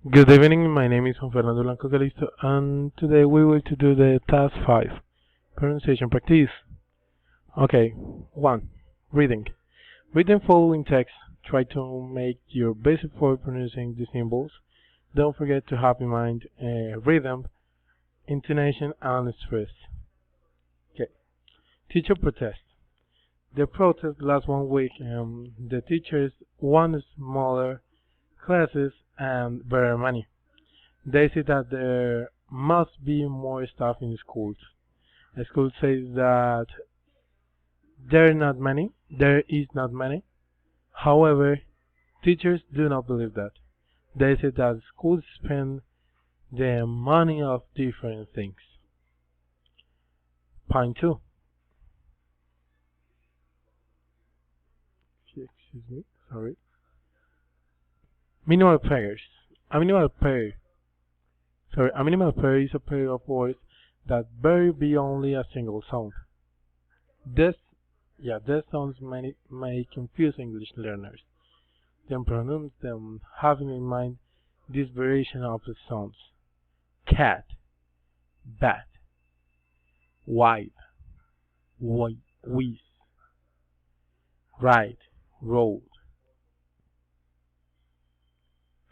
Good evening, my name is Juan Fernando Blanco Calisto, and today we will to do the task 5, pronunciation practice. Okay, 1. Reading. Read the following text. Try to make your best for pronouncing the symbols. Don't forget to have in mind rhythm, intonation, and stress. Okay. Teacher protest. The protest last 1 week. The teachers want smaller classes and better money. They say that there must be more staff in schools. The school says that there is not many. However, teachers do not believe that. They say that schools spend the money of different things. Point 2. Excuse me, sorry. Minimal pairs. A minimal pair. A minimal pair is a pair of words that vary beyond only a single sound. This, this sounds may confuse English learners. Then pronounce them having in mind this variation of the sounds: cat, bat, wipe, whiz, ride, road,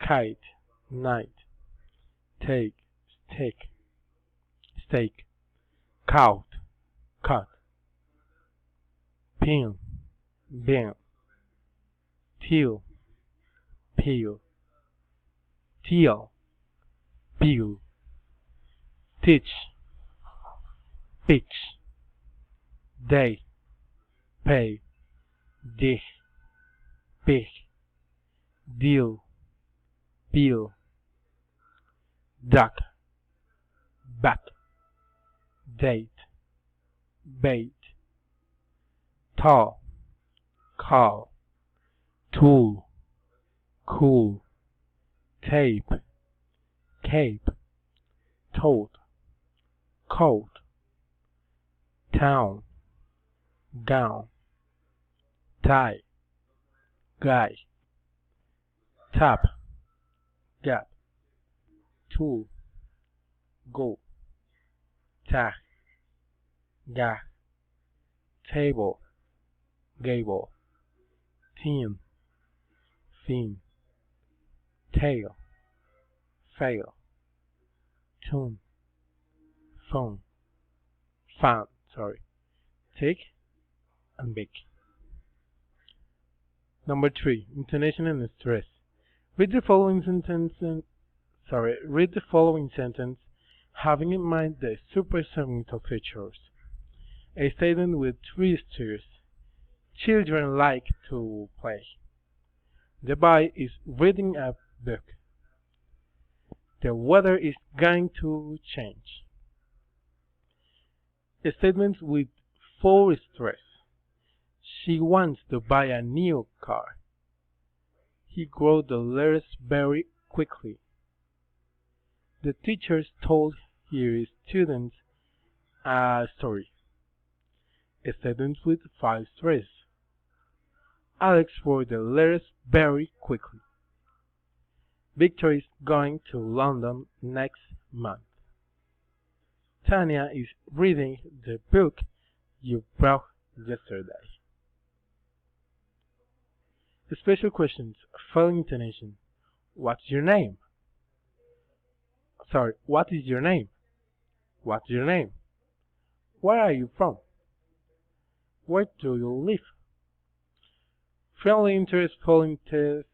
kite, night, take, stick, steak, count, cut, pin, bin, till, peel, teal, peel, teach, pitch, day, pay, dig, pig, deal, peel, duck, bat, date, bait, tall, call, tool, cool, tape, cape, toad, coat, town, gown, tie, guy, tap, gap, tool, go, tag, gag, table, gable, team, theme, tail, fail, tune, phone, fan, tick, and big. Number 3. Intonation and stress. Read the following sentence having in mind the supersegmental features. A statement with 3 steers. Children like to play. The boy is reading a book. The weather is going to change. Statements with 4 stress. She wants to buy a new car. He grew the letters very quickly. The teachers told his students a story. Statements with 5 stress. Alex wrote the letters very quickly. Victor is going to London next month. Tanya is reading the book you brought yesterday. Special questions. Following intonation. What's your name? What is your name? What's your name? Where are you from? Where do you live? Friendly interest polling test.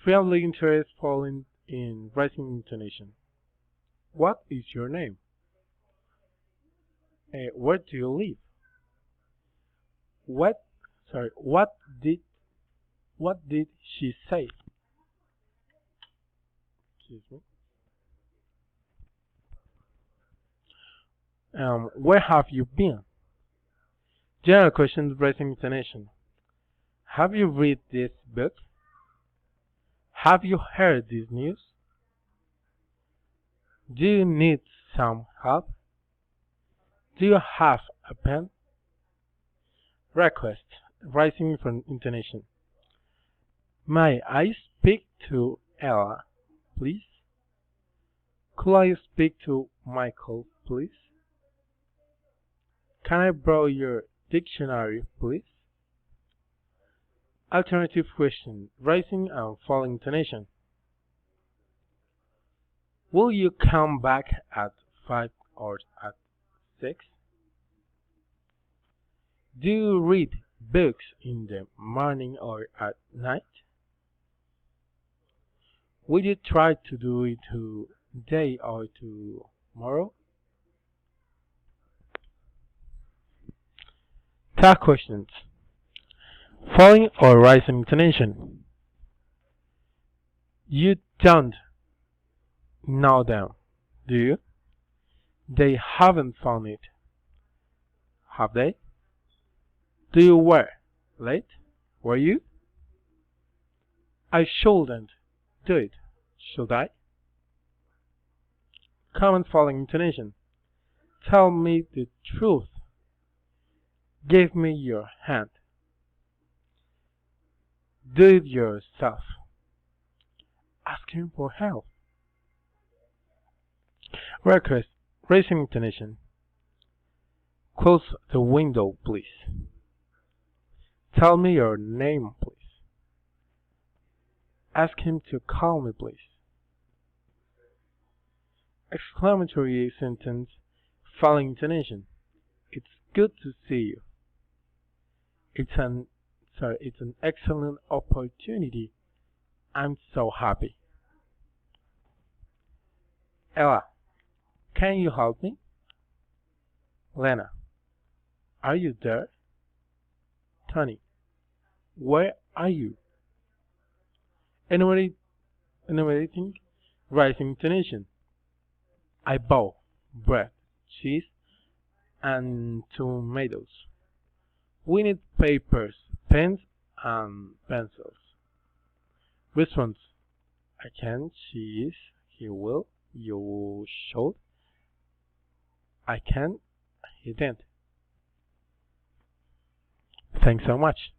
Friendly interest polling in rising intonation. What is your name? Where do you live? What did she say? Excuse me. Where have you been? General questions raising intonation. Have you read this book? Have you heard this news? Do you need some help? Do you have a pen? Request, rising from intonation. May I speak to Ella, please? Could I speak to Michael, please? Can I borrow your dictionary, please? Alternative question, rising and falling intonation. Will you come back at 5 or at 6? Do you read books in the morning or at night? Will you try to do it today or tomorrow? Tag questions. Falling or rising intonation. You don't know them, do you? They haven't found it, have they? Do you were late? Were you? I shouldn't do it, should I? Common falling intonation. Tell me the truth. Give me your hand. Do it yourself. Asking for help. Request. Raising intonation. Close the window, please. Tell me your name, please. Ask him to call me, please. Exclamatory sentence. Falling intonation. It's good to see you. It's an excellent opportunity. I'm so happy. Ella, can you help me? Lena, are you there? Tony, where are you? Enumerating rising intonation. I bought bread, cheese, and tomatoes. We need papers, pens, and pencils. Response. I can, she is, he will, you should. I can, he didn't. Thanks so much.